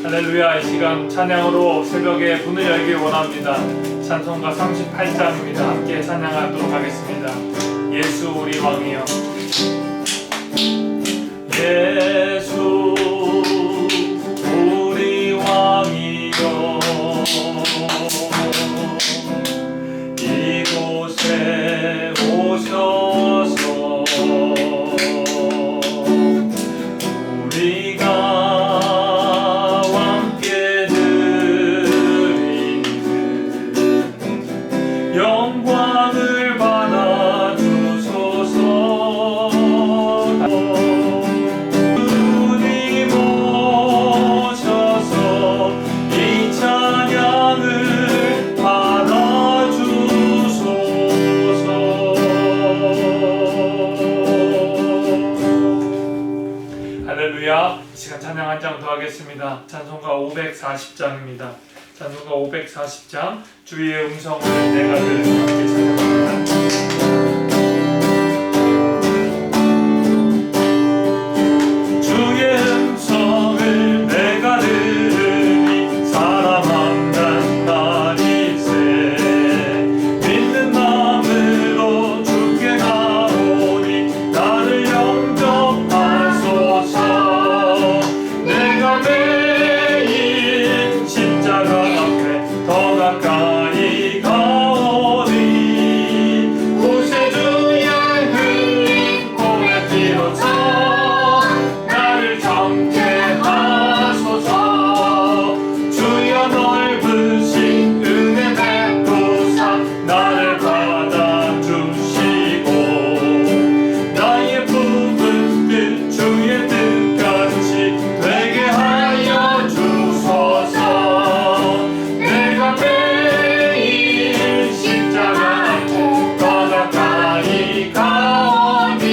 할렐루야. 이 시간 찬양으로 새벽에 문을 열길 원합니다. 찬송가 38장입니다. 함께 찬양하도록 하겠습니다. 예수 우리 왕이여. 예수 우리 왕이여, 이곳에 오셔서 우리가 함께 드리는 영광을 받아 주소서. 주님 오셔서 이 찬양을 받아 주소서. 할렐루야. 이 시간 찬양 한 장 더 하겠습니다. 찬송가 540장입니다. 찬송가 540장, 주의 음성을 내가 들으며 함께 찬양합니다. 주의 음성을 내가 들으니 사랑한단 말일세. 믿는 마음으로 주께 나오니 나를 영접하소서. 내가 매일 십자가 앞에 더 가까이 가오니 구세주의 흘린 공의 피로써 나를 정케 하소서. 주여 넓으신 은혜 베푸사 나를 받아주시고 나의 부은 뜻 주의 뜻같이 되게 하여 주소서. 내가 매일 십자가 앞에 더 가까이 가오니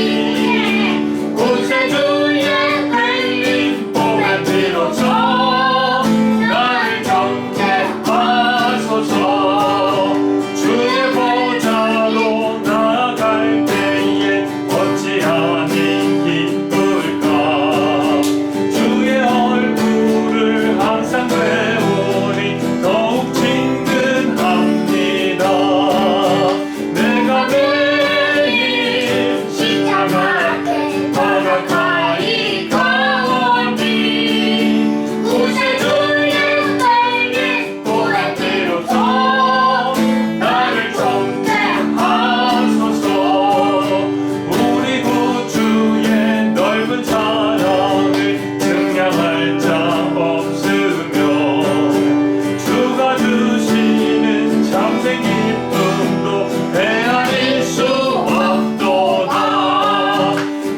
구세주의 흘린 복의 피로써 나를 정케 하소서. 주의 보좌로 나아갈 때에 어찌하니 기쁠까. 주의 얼굴을 항상 배우니 더욱 친근합니다. 내가 매일 십자가 앞에 더 가까이 가오니 구세주의 흘린 보혈 피로써 나를 정케 하소서. 우리 구주의 넓은 사랑을 증량할 자 없으며 주가 주시는 참생 기쁨도 헤아릴 수 없도다.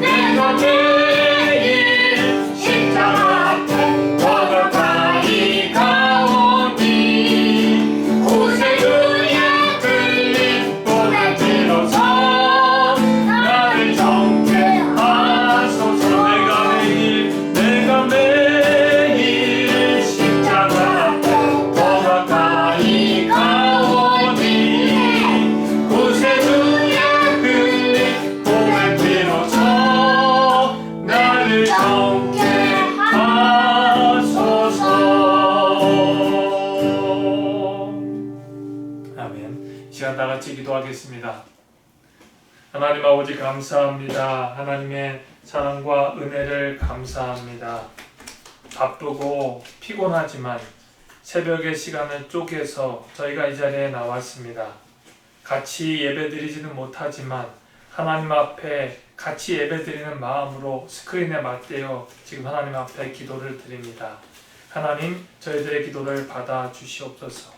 내가 매일 십자가 앞에 더 가까이 가오니 구세주의 흘린 보혈 피로써 나를 정케 하소서. 내가 매일 십자가 앞에 더 가까이 가오니 구세주의 흘린 보혈 피로써 나를 정케 하소서. 아멘. 이 시간 다 같이 기도하겠습니다. 하나님 아버지 감사합니다. 하나님의 사랑과 은혜를 감사합니다. 바쁘고 피곤하지만 새벽의 시간을 쪼개서 저희가 이 자리에 나왔습니다. 같이 예배드리지는 못하지만 하나님 앞에 같이 예배드리는 마음으로 스크린에 맞대어 지금 하나님 앞에 기도를 드립니다. 하나님, 저희들의 기도를 받아 주시옵소서.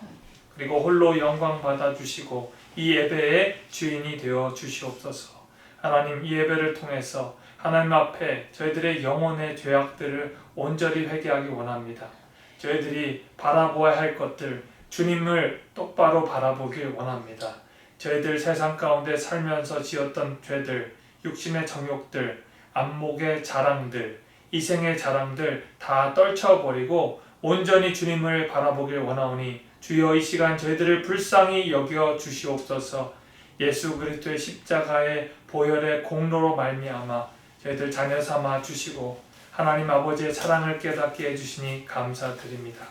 그리고 홀로 영광 받아 주시고 이 예배의 주인이 되어 주시옵소서. 하나님, 이 예배를 통해서 하나님 앞에 저희들의 영혼의 죄악들을 온전히 회개하기 원합니다. 저희들이 바라보아야 할 것들, 주님을 똑바로 바라보길 원합니다. 저희들 세상 가운데 살면서 지었던 죄들, 육신의 정욕들, 안목의 자랑들, 이생의 자랑들 다 떨쳐버리고 온전히 주님을 바라보길 원하오니 주여 이 시간 저희들을 불쌍히 여겨 주시옵소서. 예수 그리스도의 십자가의 보혈의 공로로 말미암아 저희들 자녀 삼아 주시고 하나님 아버지의 사랑을 깨닫게 해주시니 감사드립니다.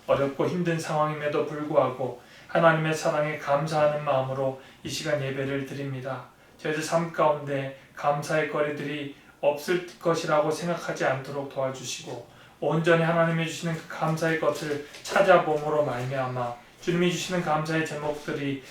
어렵고 힘든 상황임에도 불구하고 하나님의 사랑에 감사하는 마음으로 이 시간 예배를 드립니다. 저희들 삶 가운데 감사의 거리들이 없을 것이라고 생각하지 않도록 도와주시고 온전히 하나님이 주시는 그 감사의 것을 찾아봄으로 말미암아 주님이 주시는 감사의 제목들이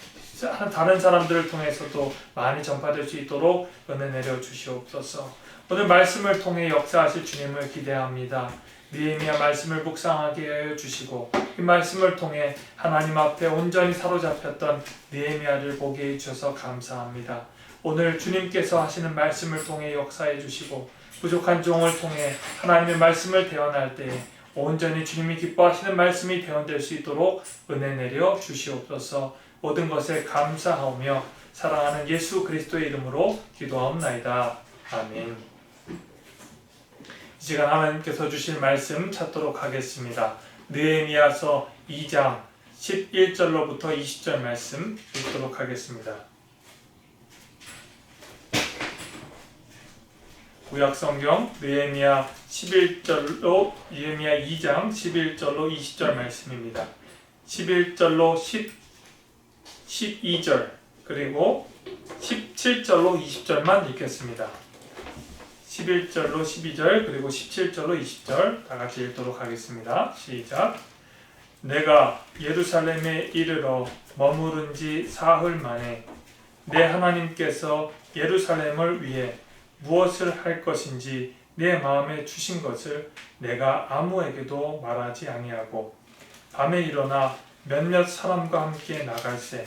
다른 사람들을 통해서도 많이 전파될 수 있도록 은혜 내려 주시옵소서. 오늘 말씀을 통해 역사하실 주님을 기대합니다. 느헤미야 말씀을 묵상하게 하여 주시고 이 말씀을 통해 하나님 앞에 온전히 사로잡혔던 느헤미야를 보게 해주셔서 감사합니다. 오늘 주님께서 하시는 말씀을 통해 역사해 주시고 부족한 종을 통해 하나님의 말씀을 대언할 때에 온전히 주님이 기뻐하시는 말씀이 대언될 수 있도록 은혜 내려 주시옵소서. 모든 것에 감사하며 사랑하는 예수 그리스도의 이름으로 기도하옵나이다. 아멘. 이 시간 하나님께서 주실 말씀 찾도록 하겠습니다. 느헤미야서 2장 11절로부터 20절 말씀 읽도록 하겠습니다. 구약성경 느헤미야 2장 11절로 20절 말씀입니다. 11절로 12절 그리고 17절로 20절만 읽겠습니다. 11절로 12절 그리고 17절로 20절 다 같이 읽도록 하겠습니다. 시작. 내가 예루살렘에 이르러 머무른 지 사흘 만에 내 하나님께서 예루살렘을 위해 무엇을 할 것인지 내 마음에 주신 것을 내가 아무에게도 말하지 아니하고 밤에 일어나 몇몇 사람과 함께 나갈새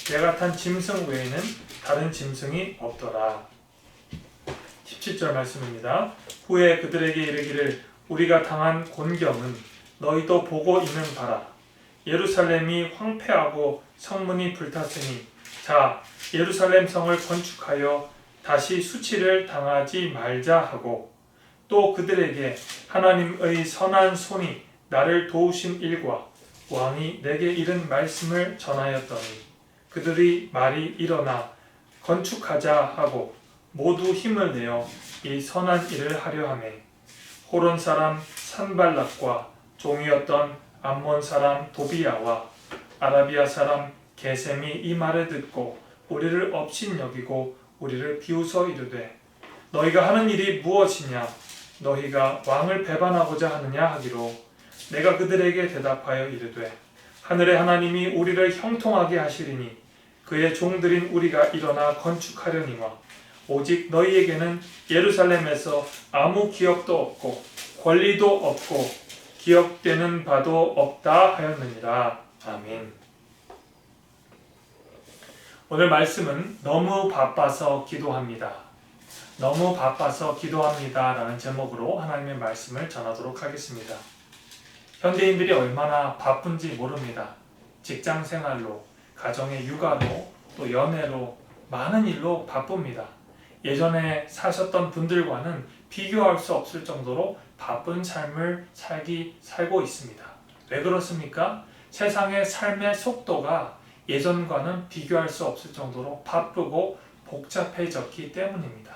내가 탄 짐승 외에는 다른 짐승이 없더라. 17절 말씀입니다. 후에 그들에게 이르기를 우리가 당한 곤경은 너희도 보고 있는 바라. 예루살렘이 황폐하고 성문이 불탔으니 자 예루살렘 성을 건축하여 다시 수치를 당하지 말자 하고 또 그들에게 하나님의 선한 손이 나를 도우신 일과 왕이 내게 이른 말씀을 전하였더니 그들이 말이 일어나 건축하자 하고 모두 힘을 내어 이 선한 일을 하려 하매 호론 사람 산발락과 종이었던 암몬 사람 도비야와 아라비아 사람 게셈이 이 말을 듣고 우리를 업신여기고 우리를 비웃어 이르되 너희가 하는 일이 무엇이냐 너희가 왕을 배반하고자 하느냐 하기로 내가 그들에게 대답하여 이르되 하늘의 하나님이 우리를 형통하게 하시리니 그의 종들인 우리가 일어나 건축하려니와 오직 너희에게는 예루살렘에서 아무 기업도 없고 권리도 없고 기억되는 바도 없다 하였느니라. 아멘. 오늘 말씀은 너무 바빠서 기도합니다. 너무 바빠서 기도합니다 라는 제목으로 하나님의 말씀을 전하도록 하겠습니다. 현대인들이 얼마나 바쁜지 모릅니다. 직장 생활로, 가정의 육아로, 또 연애로 많은 일로 바쁩니다. 예전에 사셨던 분들과는 비교할 수 없을 정도로 바쁜 삶을 살고 있습니다. 왜 그렇습니까? 세상의 삶의 속도가 예전과는 비교할 수 없을 정도로 바쁘고 복잡해졌기 때문입니다.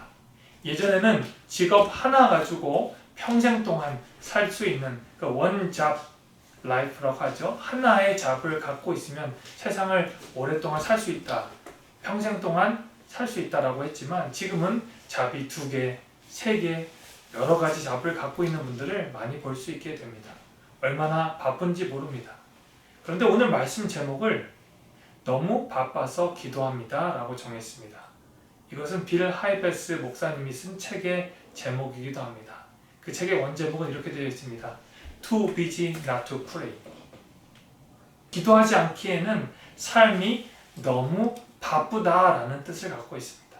예전에는 직업 하나 가지고 평생 동안 살 수 있는 그 원잡 라이프라고 하죠. 하나의 잡을 갖고 있으면 세상을 오랫동안 살 수 있다. 평생 동안 살 수 있다라고 했지만 지금은 잡이 2개, 3개 여러 가지 잡을 갖고 있는 분들을 많이 볼 수 있게 됩니다. 얼마나 바쁜지 모릅니다. 그런데 오늘 말씀 제목을 너무 바빠서 기도합니다 라고 정했습니다. 이것은 빌 하이베스 목사님이 쓴 책의 제목이기도 합니다. 그 책의 원제목은 이렇게 되어 있습니다. Too busy not to pray. 기도하지 않기에는 삶이 너무 바쁘다라는 뜻을 갖고 있습니다.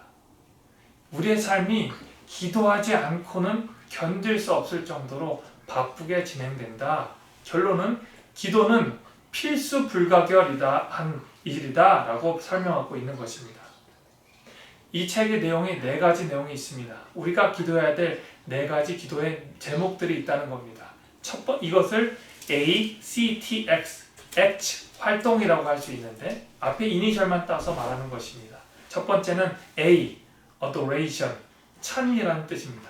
우리의 삶이 기도하지 않고는 견딜 수 없을 정도로 바쁘게 진행된다. 결론은 기도는 필수 불가결이다 한 일이다 라고 설명하고 있는 것입니다. 이 책의 내용에 4가지 내용이 있습니다. 우리가 기도해야 될 4가지 기도의 제목들이 있다는 겁니다. 이것을 A, C, T, X, H 활동이라고 할 수 있는데 앞에 이니셜만 따서 말하는 것입니다. 첫 번째는 A, Adoration, 찬미라는 뜻입니다.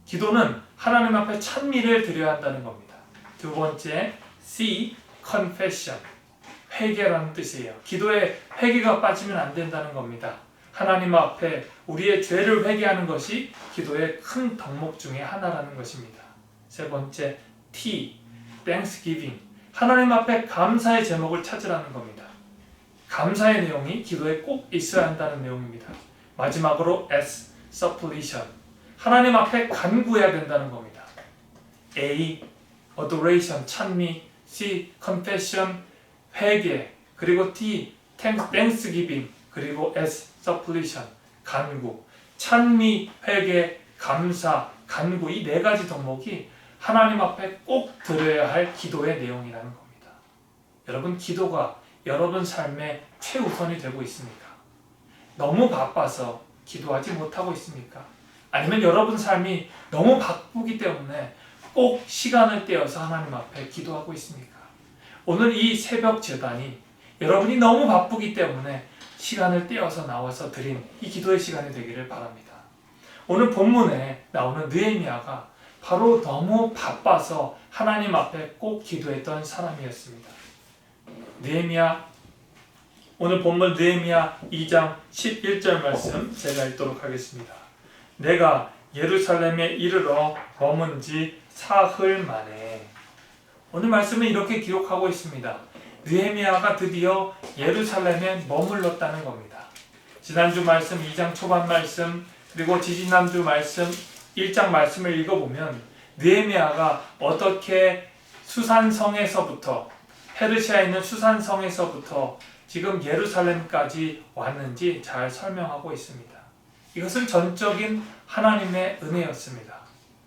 기도는 하나님 앞에 찬미를 드려야 한다는 겁니다. 두 번째, C. confession. 회개라는 뜻이에요. 기도에 회개가 빠지면 안 된다는 겁니다. 하나님 앞에 우리의 죄를 회개하는 것이 기도의 큰 덕목 중에 하나라는 것입니다. 세 번째, T. thanksgiving. 하나님 앞에 감사의 제목을 찾으라는 겁니다. 감사의 내용이 기도에 꼭 있어야 한다는 내용입니다. 마지막으로 S. supplication. 하나님 앞에 간구해야 된다는 겁니다. A. adoration. 찬미. C. confession. 회개. 그리고 T. thanksgiving. 그리고 S. supplication. 간구. 찬미, 회개, 감사, 간구. 이 네 가지 덕목이 하나님 앞에 꼭 드려야 할 기도의 내용이라는 겁니다. 여러분, 기도가 여러분 삶의 최우선이 되고 있습니까? 너무 바빠서 기도하지 못하고 있습니까? 아니면 여러분 삶이 너무 바쁘기 때문에 꼭 시간을 떼어서 하나님 앞에 기도하고 있습니까? 오늘 이 새벽 제단이 여러분이 너무 바쁘기 때문에 시간을 떼어서 나와서 드린 이 기도의 시간이 되기를 바랍니다. 오늘 본문에 나오는 느헤미야가 바로 너무 바빠서 하나님 앞에 꼭 기도했던 사람이었습니다. 느헤미야, 오늘 본문 느헤미야 2장 11절 말씀 제가 읽도록 하겠습니다. 내가 예루살렘에 이르러 머문 지 사흘 만에. 오늘 말씀은 이렇게 기록하고 있습니다. 느헤미야가 드디어 예루살렘에 머물렀다는 겁니다. 지난주 말씀 2장 초반 말씀, 그리고 지지난주 말씀 1장 말씀을 읽어보면 느헤미야가 어떻게 수산성에서부터, 페르시아에 있는 수산성에서부터 지금 예루살렘까지 왔는지 잘 설명하고 있습니다. 이것은 전적인 하나님의 은혜였습니다.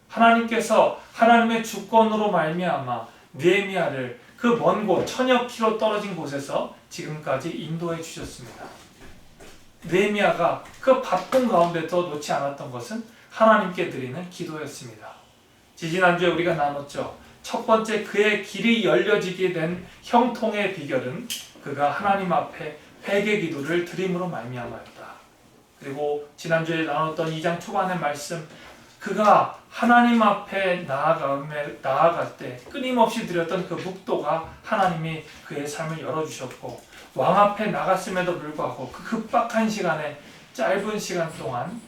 하나님께서 하나님의 주권으로 말미암아 느헤미야를 그 먼 곳, 천여 킬로 떨어진 곳에서 지금까지 인도해 주셨습니다. 느헤미야가 그 바쁜 가운데도 놓지 않았던 것은 하나님께 드리는 기도였습니다. 지지난주에 우리가 나눴죠. 첫 번째, 그의 길이 열려지게 된 형통의 비결은 그가 하나님 앞에 회개 기도를 드림으로 말미암았다. 그리고 지난주에 나눴던 2장 초반의 말씀, 그가 하나님 앞에 나아갈 때 끊임없이 드렸던 그 묵도가 하나님이 그의 삶을 열어주셨고, 왕 앞에 나갔음에도 불구하고 그 급박한 시간에, 짧은 시간 동안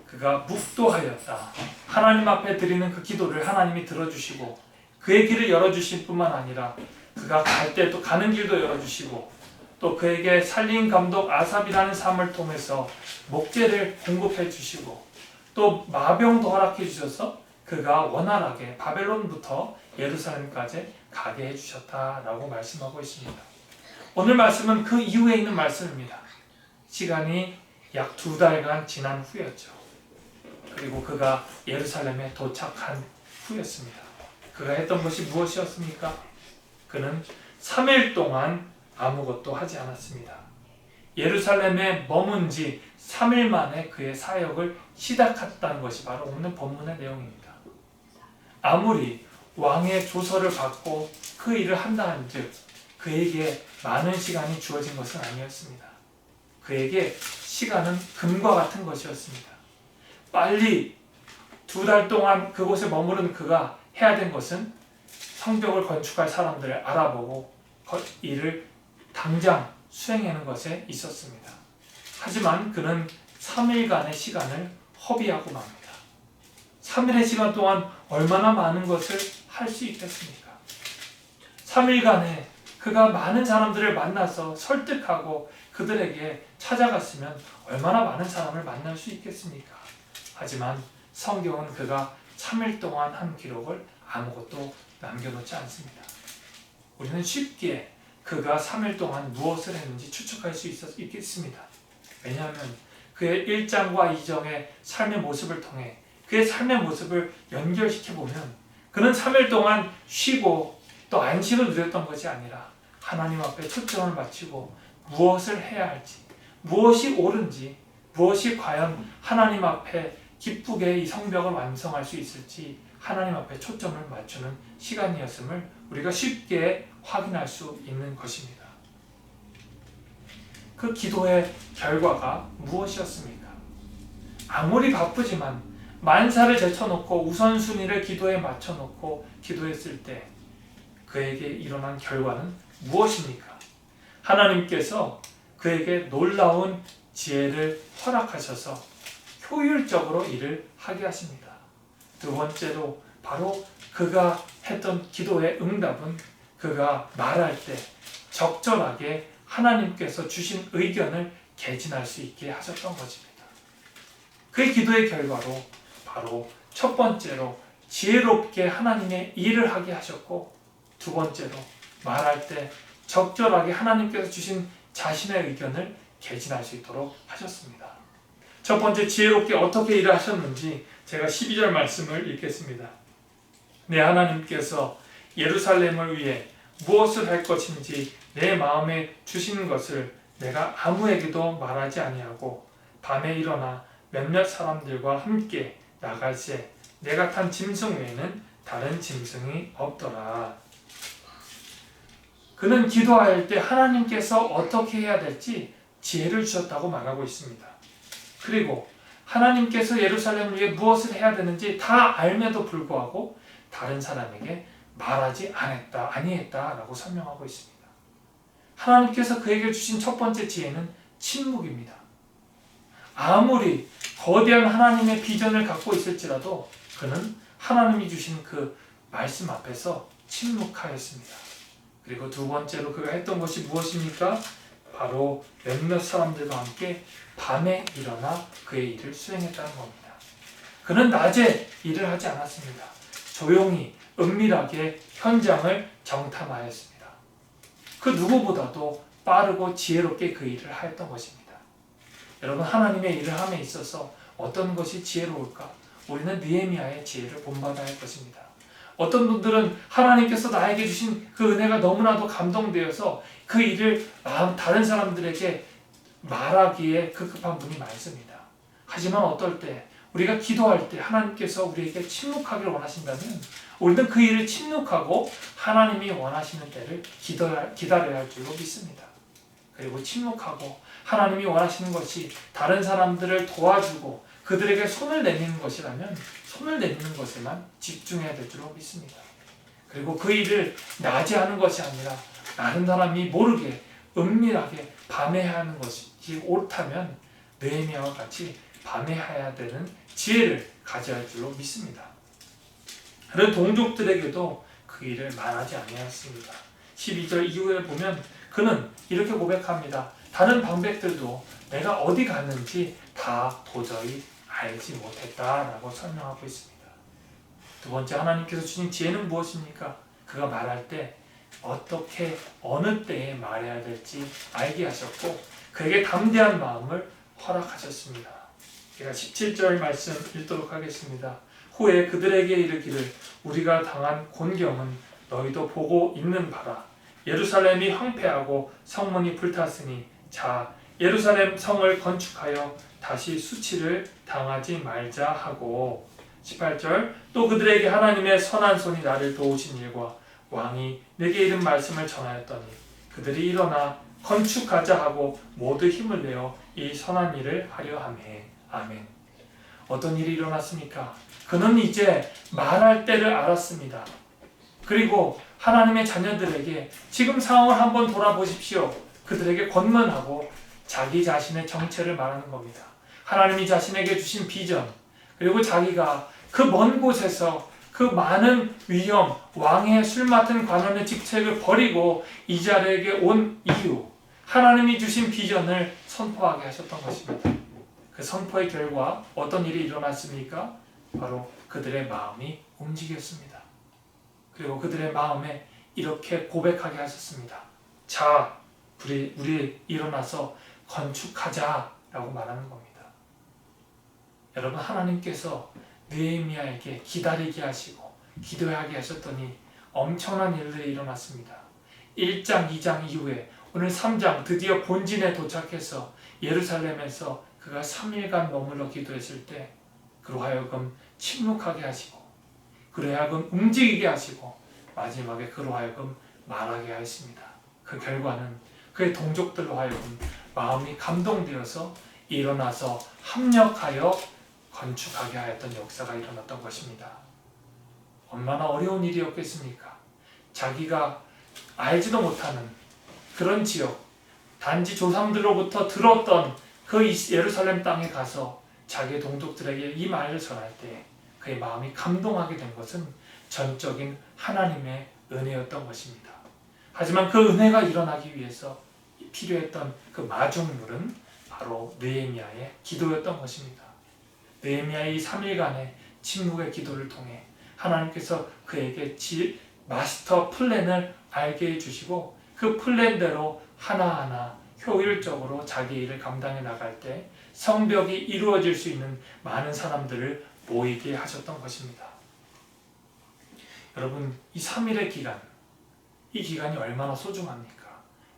그가 묵도하였다. 하나님 앞에 드리는 그 기도를 하나님이 들어주시고 그의 길을 열어주실 뿐만 아니라 그가 갈 때도 가는 길도 열어주시고, 또 그에게 살림 감독 아삽이라는 삶을 통해서 목재를 공급해 주시고, 또 마병도 허락해 주셔서 그가 원활하게 바벨론부터 예루살렘까지 가게 해주셨다라고 말씀하고 있습니다. 오늘 말씀은 그 이후에 있는 말씀입니다. 시간이 약 2달간 지난 후였죠. 그리고 그가 예루살렘에 도착한 후였습니다. 그가 했던 것이 무엇이었습니까? 그는 3일 동안 아무것도 하지 않았습니다. 예루살렘에 머문 지 3일 만에 그의 사역을 시작했다는 것이 바로 오늘 본문의 내용입니다. 아무리 왕의 조서를 받고 그 일을 한다 한즉 그에게 많은 시간이 주어진 것은 아니었습니다. 그에게 시간은 금과 같은 것이었습니다. 빨리 2달 동안 그곳에 머무른 그가 해야 된 것은 성벽을 건축할 사람들을 알아보고 일을 당장 수행하는 것에 있었습니다. 하지만 그는 3일간의 시간을 허비하고 맙니다. 3일의 시간 동안 얼마나 많은 것을 할 수 있겠습니까? 3일간에 그가 많은 사람들을 만나서 설득하고 그들에게 찾아갔으면 얼마나 많은 사람을 만날 수 있겠습니까? 하지만 성경은 그가 3일 동안 한 기록을 아무것도 남겨놓지 않습니다. 우리는 쉽게 그가 3일 동안 무엇을 했는지 추측할 수 있겠습니다. 왜냐하면 그의 1장과 2장의 삶의 모습을 통해 그의 삶의 모습을 연결시켜보면 그는 3일 동안 쉬고 또 안식을 누렸던 것이 아니라 하나님 앞에 초점을 맞추고 무엇을 해야 할지, 무엇이 옳은지, 무엇이 과연 하나님 앞에 기쁘게 이 성벽을 완성할 수 있을지 하나님 앞에 초점을 맞추는 시간이었음을 우리가 쉽게 확인할 수 있는 것입니다. 그 기도의 결과가 무엇이었습니까? 아무리 바쁘지만 만사를 제쳐놓고 우선순위를 기도에 맞춰놓고 기도했을 때 그에게 일어난 결과는 무엇입니까? 하나님께서 그에게 놀라운 지혜를 허락하셔서 효율적으로 일을 하게 하십니다. 두 번째로 바로 그가 했던 기도의 응답은 그가 말할 때 적절하게 하나님께서 주신 의견을 개진할 수 있게 하셨던 것입니다. 그의 기도의 결과로 바로 첫 번째로 지혜롭게 하나님의 일을 하게 하셨고, 두 번째로 말할 때 적절하게 하나님께서 주신 자신의 의견을 개진할 수 있도록 하셨습니다. 첫 번째 지혜롭게 어떻게 일을 하셨는지 제가 12절 말씀을 읽겠습니다. 내 하나님께서 예루살렘을 위해 무엇을 할 것인지 내 마음에 주시는 것을 내가 아무에게도 말하지 아니하고 밤에 일어나 몇몇 사람들과 함께 나갈새 내가 탄 짐승 외에는 다른 짐승이 없더라. 그는 기도할 때 하나님께서 어떻게 해야 될지 지혜를 주셨다고 말하고 있습니다. 그리고 하나님께서 예루살렘을 위해 무엇을 해야 되는지 다 알매도 불구하고 다른 사람에게 말하지 아니했다라고 설명하고 있습니다. 하나님께서 그에게 주신 첫 번째 지혜는 침묵입니다. 아무리 거대한 하나님의 비전을 갖고 있을지라도 그는 하나님이 주신 그 말씀 앞에서 침묵하였습니다. 그리고 두 번째로 그가 했던 것이 무엇입니까? 바로 몇몇 사람들과 함께 밤에 일어나 그의 일을 수행했다는 겁니다. 그는 낮에 일을 하지 않았습니다. 조용히 은밀하게 현장을 정탐하였습니다. 그 누구보다도 빠르고 지혜롭게 그 일을 하였던 것입니다. 여러분, 하나님의 일을 함에 있어서 어떤 것이 지혜로울까? 우리는 느헤미야의 지혜를 본받아야 할 것입니다. 어떤 분들은 하나님께서 나에게 주신 그 은혜가 너무나도 감동되어서 그 일을 다른 사람들에게 말하기에 급급한 분이 많습니다. 하지만 어떨 때 우리가 기도할 때 하나님께서 우리에게 침묵하기를 원하신다면 우리는 그 일을 침묵하고 하나님이 원하시는 때를 기다려야 할 줄로 믿습니다. 그리고 침묵하고 하나님이 원하시는 것이 다른 사람들을 도와주고 그들에게 손을 내미는 것이라면 손을 내미는 것에만 집중해야 될 줄로 믿습니다. 그리고 그 일을 낮에 하는 것이 아니라 다른 사람이 모르게 은밀하게 밤에 하는 것이 옳다면 느헤미야와 같이 밤에 해야 되는 지혜를 가져야 할 줄로 믿습니다. 그런 동족들에게도 그 일을 말하지 아니하였습니다. 12절 이후에 보면 그는 이렇게 고백합니다. 다른 방백들도 내가 어디 갔는지 다 도저히 알지 못했다라고 설명하고 있습니다. 두 번째, 하나님께서 주신 지혜는 무엇입니까? 그가 말할 때 어떻게 어느 때에 말해야 될지 알게 하셨고 그에게 담대한 마음을 허락하셨습니다. 제가 17절 말씀 읽도록 하겠습니다. 후에 그들에게 이르기를 우리가 당한 곤경은 너희도 보고 있는 바라. 예루살렘이 황폐하고 성문이 불탔으니 자 예루살렘 성을 건축하여 다시 수치를 당하지 말자 하고. 18절 또 그들에게 하나님의 선한 손이 나를 도우신 일과 왕이 내게 이른 말씀을 전하였더니 그들이 일어나 건축하자 하고 모두 힘을 내어 이 선한 일을 하려 하매. 아멘. 어떤 일이 일어났습니까? 그는 이제 말할 때를 알았습니다. 그리고 하나님의 자녀들에게 지금 상황을 한번 돌아보십시오. 그들에게 권면하고 자기 자신의 정체를 말하는 겁니다. 하나님이 자신에게 주신 비전, 그리고 자기가 그 먼 곳에서 그 많은 위험, 왕의 술 맡은 관원의 직책을 버리고 이 자리에 온 이유, 하나님이 주신 비전을 선포하게 하셨던 것입니다. 그 선포의 결과 어떤 일이 일어났습니까? 바로 그들의 마음이 움직였습니다. 그리고 그들의 마음에 이렇게 고백하게 하셨습니다. 자, 우리 일어나서 건축하자라고 말하는 겁니다. 여러분, 하나님께서 느헤미야에게 기다리게 하시고 기도하게 하셨더니 엄청난 일들이 일어났습니다. 1장, 2장 이후에 오늘 3장 드디어 본진에 도착해서 예루살렘에서 그가 3일간 머물러 기도했을 때 그로 하여금 침묵하게 하시고 그로 하여금 움직이게 하시고 마지막에 그로 하여금 말하게 하였습니다. 그 결과는 그의 동족들로 하여금 마음이 감동되어서 일어나서 합력하여 건축하게 하였던 역사가 일어났던 것입니다. 얼마나 어려운 일이었겠습니까? 자기가 알지도 못하는 그런 지역, 단지 조상들로부터 들었던 그 예루살렘 땅에 가서 자기의 동족들에게 이 말을 전할 때 그의 마음이 감동하게 된 것은 전적인 하나님의 은혜였던 것입니다. 하지만 그 은혜가 일어나기 위해서 필요했던 그 마중물은 바로 느헤미야의 기도였던 것입니다. 느헤미야의 이 3일간의 침묵의 기도를 통해 하나님께서 그에게 마스터 플랜을 알게 해주시고 그 플랜대로 하나하나 효율적으로 자기 일을 감당해 나갈 때 성벽이 이루어질 수 있는 많은 사람들을 모이게 하셨던 것입니다. 여러분, 이 3일의 기간, 이 기간이 얼마나 소중합니까?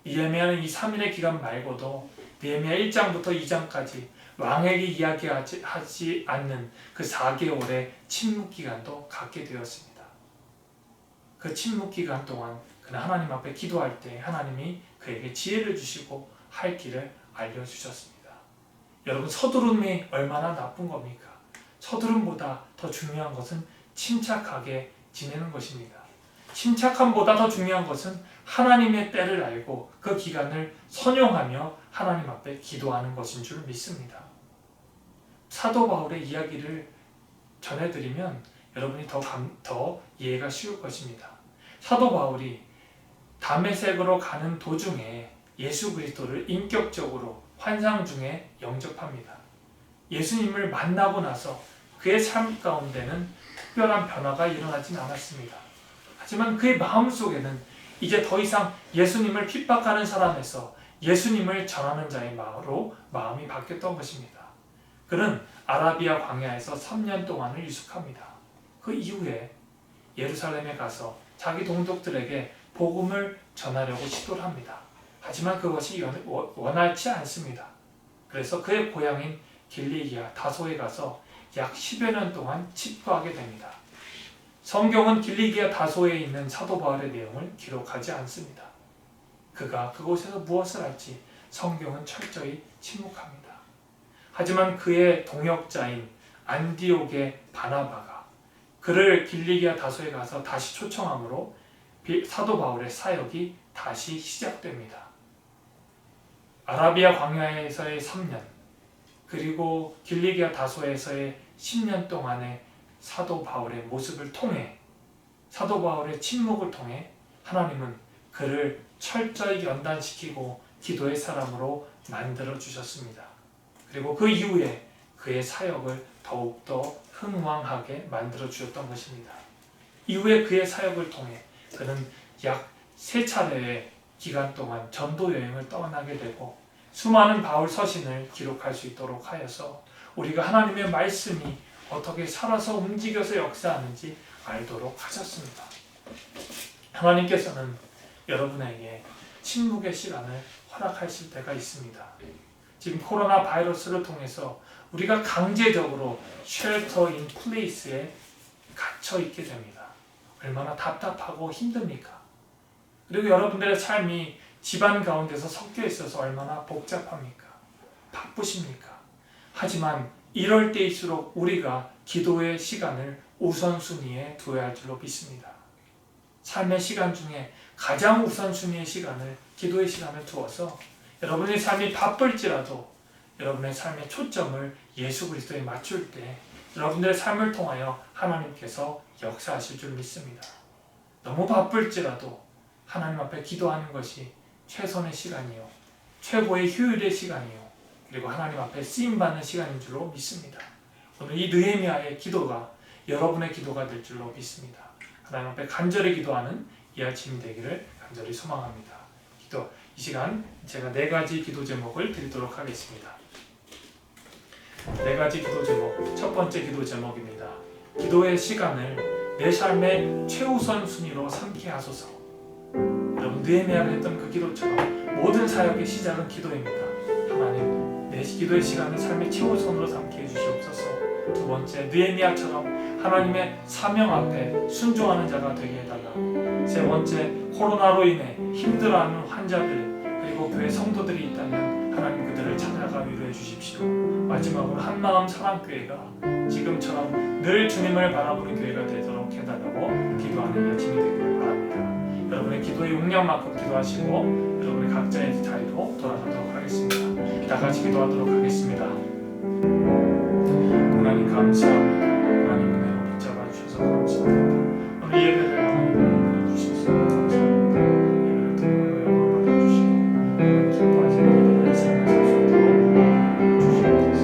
느헤미야는 이 3일의 기간 말고도 느헤미야 1장부터 2장까지 왕에게 이야기하지 않는 그 4개월의 침묵 기간도 갖게 되었습니다. 그 침묵 기간 동안 그는 하나님 앞에 기도할 때 하나님이 그에게 지혜를 주시고 할 길을 알려주셨습니다. 여러분, 서두름이 얼마나 나쁜 겁니까? 서두름보다 더 중요한 것은 침착하게 지내는 것입니다. 침착함보다 더 중요한 것은 하나님의 때를 알고 그 기간을 선용하며 하나님 앞에 기도하는 것인 줄 믿습니다. 사도 바울의 이야기를 전해드리면 여러분이 더 이해가 쉬울 것입니다. 사도 바울이 다메섹으로 가는 도중에 예수 그리스도를 인격적으로 환상 중에 영접합니다. 예수님을 만나고 나서 그의 삶 가운데는 특별한 변화가 일어나진 않았습니다. 하지만 그의 마음속에는 이제 더 이상 예수님을 핍박하는 사람에서 예수님을 전하는 자의 마음으로 마음이 바뀌었던 것입니다. 그는 아라비아 광야에서 3년 동안을 유숙합니다. 그 이후에 예루살렘에 가서 자기 동족들에게 복음을 전하려고 시도를 합니다. 하지만 그것이 원활치 않습니다. 그래서 그의 고향인 길리기아 다소에 가서 약 10여 년 동안 칩거하게 됩니다. 성경은 길리기아 다소에 있는 사도 바울의 내용을 기록하지 않습니다. 그가 그곳에서 무엇을 할지 성경은 철저히 침묵합니다. 하지만 그의 동역자인 안디옥의 바나바가 그를 길리기아 다소에 가서 다시 초청함으로 사도 바울의 사역이 다시 시작됩니다. 아라비아 광야에서의 3년 그리고 길리기아 다소에서의 10년 동안의 사도 바울의 모습을 통해 사도 바울의 침묵을 통해 하나님은 그를 철저히 연단시키고 기도의 사람으로 만들어 주셨습니다. 그리고 그 이후에 그의 사역을 더욱더 흥왕하게 만들어 주셨던 것입니다. 이후에 그의 사역을 통해 그는 약 3차례의 기간 동안 전도 여행을 떠나게 되고 수많은 바울 서신을 기록할 수 있도록 하여서 우리가 하나님의 말씀이 어떻게 살아서 움직여서 역사하는지 알도록 하셨습니다. 하나님께서는 여러분에게 침묵의 시간을 허락하실 때가 있습니다. 지금 코로나 바이러스를 통해서 우리가 강제적으로 쉘터 인 플레이스에 갇혀 있게 됩니다. 얼마나 답답하고 힘듭니까? 그리고 여러분들의 삶이 집안 가운데서 섞여 있어서 얼마나 복잡합니까? 바쁘십니까? 하지만 이럴 때일수록 우리가 기도의 시간을 우선순위에 두어야 할 줄로 믿습니다. 삶의 시간 중에 가장 우선순위의 시간을, 기도의 시간을 두어서 여러분의 삶이 바쁠지라도 여러분의 삶의 초점을 예수 그리스도에 맞출 때 여러분들의 삶을 통하여 하나님께서 역사하실 줄 믿습니다. 너무 바쁠지라도 하나님 앞에 기도하는 것이 최선의 시간이요, 최고의 효율의 시간이요, 그리고 하나님 앞에 쓰임받는 시간인 줄로 믿습니다. 오늘 이 느헤미야의 기도가 여러분의 기도가 될 줄로 믿습니다. 하나님 앞에 간절히 기도하는 이 아침이 되기를 간절히 소망합니다. 이 시간 제가 4가지 기도 제목을 드리도록 하겠습니다. 4가지 기도 제목. 첫 번째 기도 제목입니다. 기도의 시간을 내 삶의 최우선 순위로 삼게 하소서. 여러분, 느헤미야가 했던 그 기도처럼 모든 사역의 시작은 기도입니다. 하나님, 내 기도의 시간을 삶의 최우선으로 삼게 해주시옵소서. 두 번째, 느헤미야처럼 하나님의 사명 앞에 순종하는 자가 되게 해달라. 세 번째, 코로나로 인해 힘들어하는 환자들 그리고 교회 성도들이 있다면 하나님 그들을 저희를 찾아가 위로해 주십시오. 마지막으로 한마음 사랑교회가 지금처럼 늘 주님을 바라보는 교회가 되도록 해달라고 기도하는 이 아침이 되기를 바랍니다. 여러분의 기도의 용량만큼 기도하시고 여러분의 각자의 자리로 돌아가도록 하겠습니다. 다 같이 기도하도록 하겠습니다. 하나님 감사합니다. 하나님 은혜로 붙잡아 주셔서 감사합니다. 오늘 예배를 하나님 은혜 주셔서 감사합니다. 예배를 듣고 영광 받아주시고 기뻐하시는 예배를 생각할 수 있도록 주시옵소서.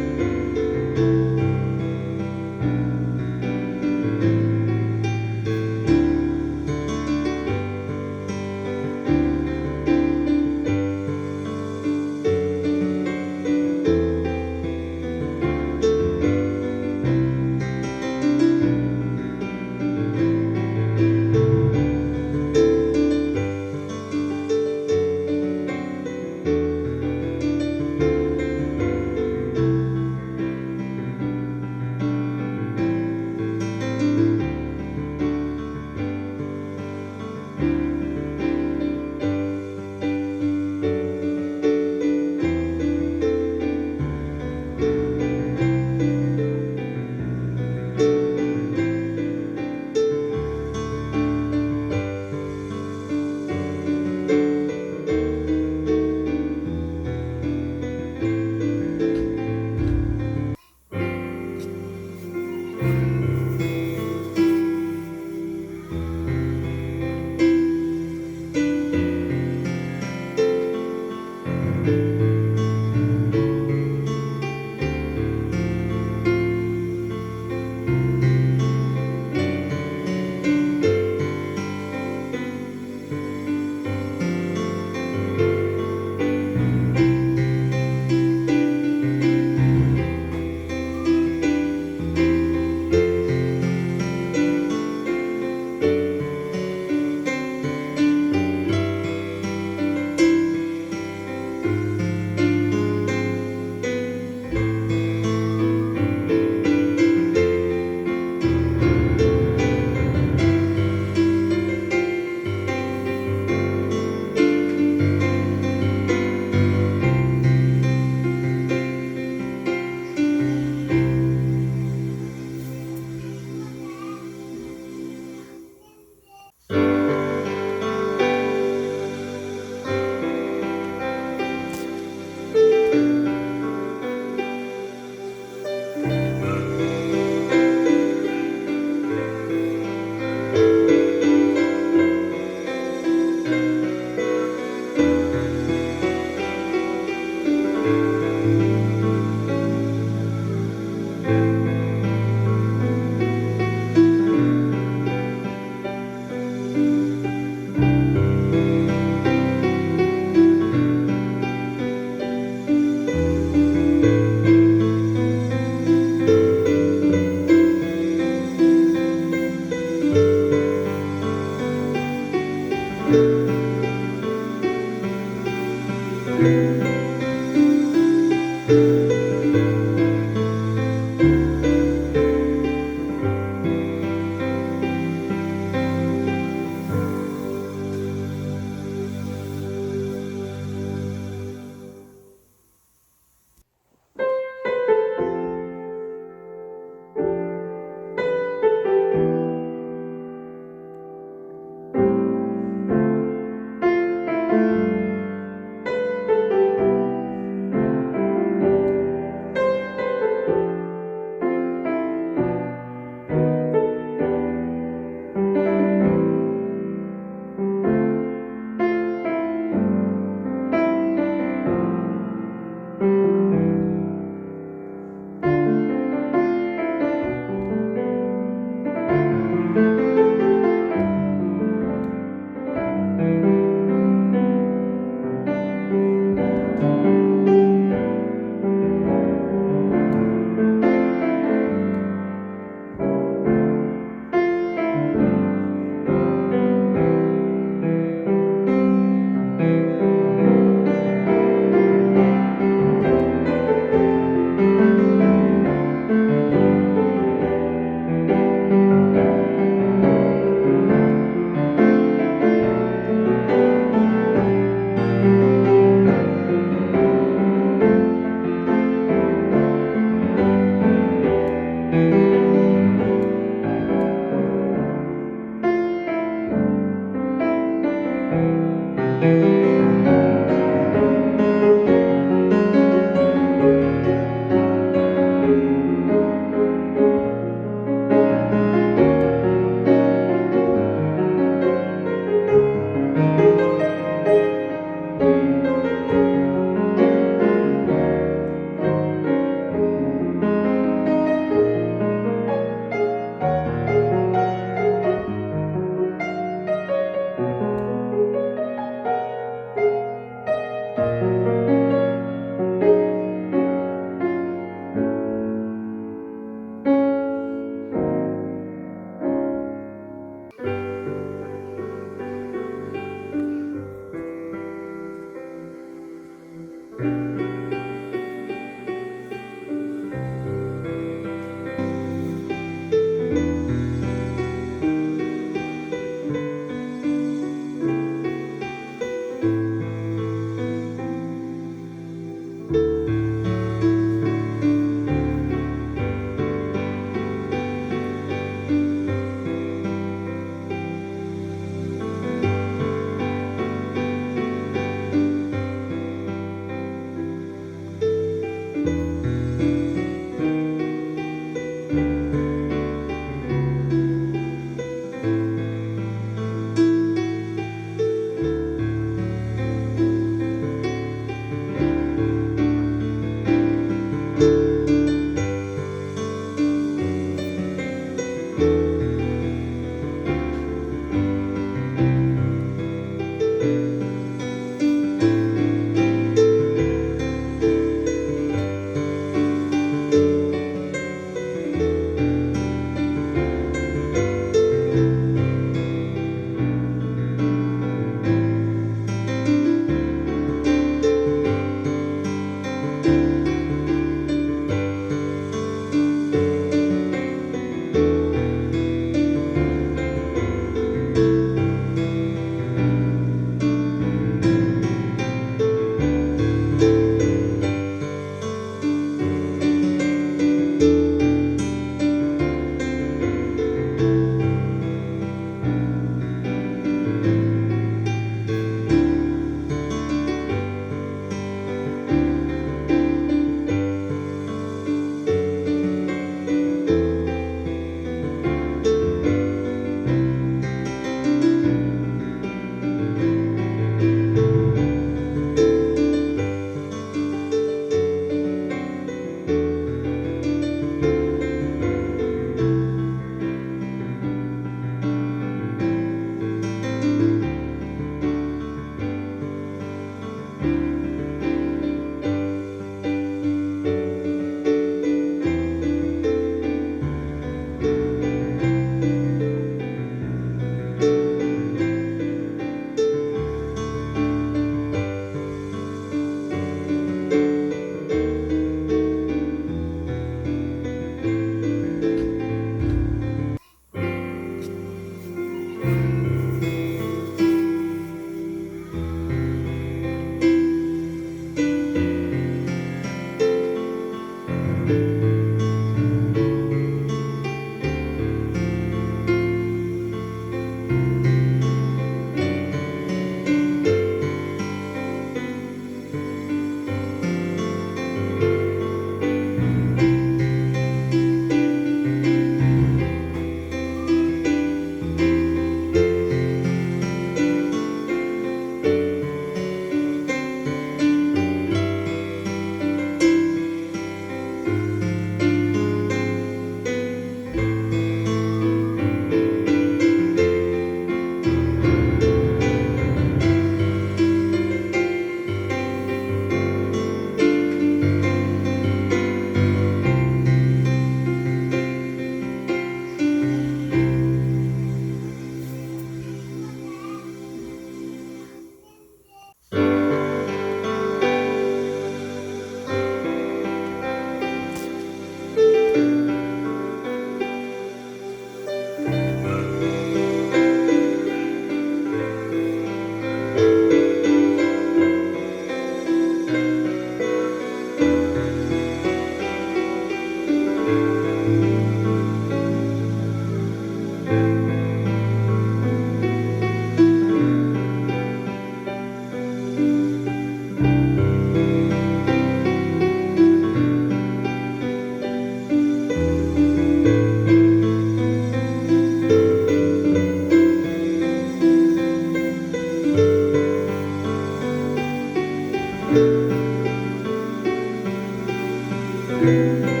아멘.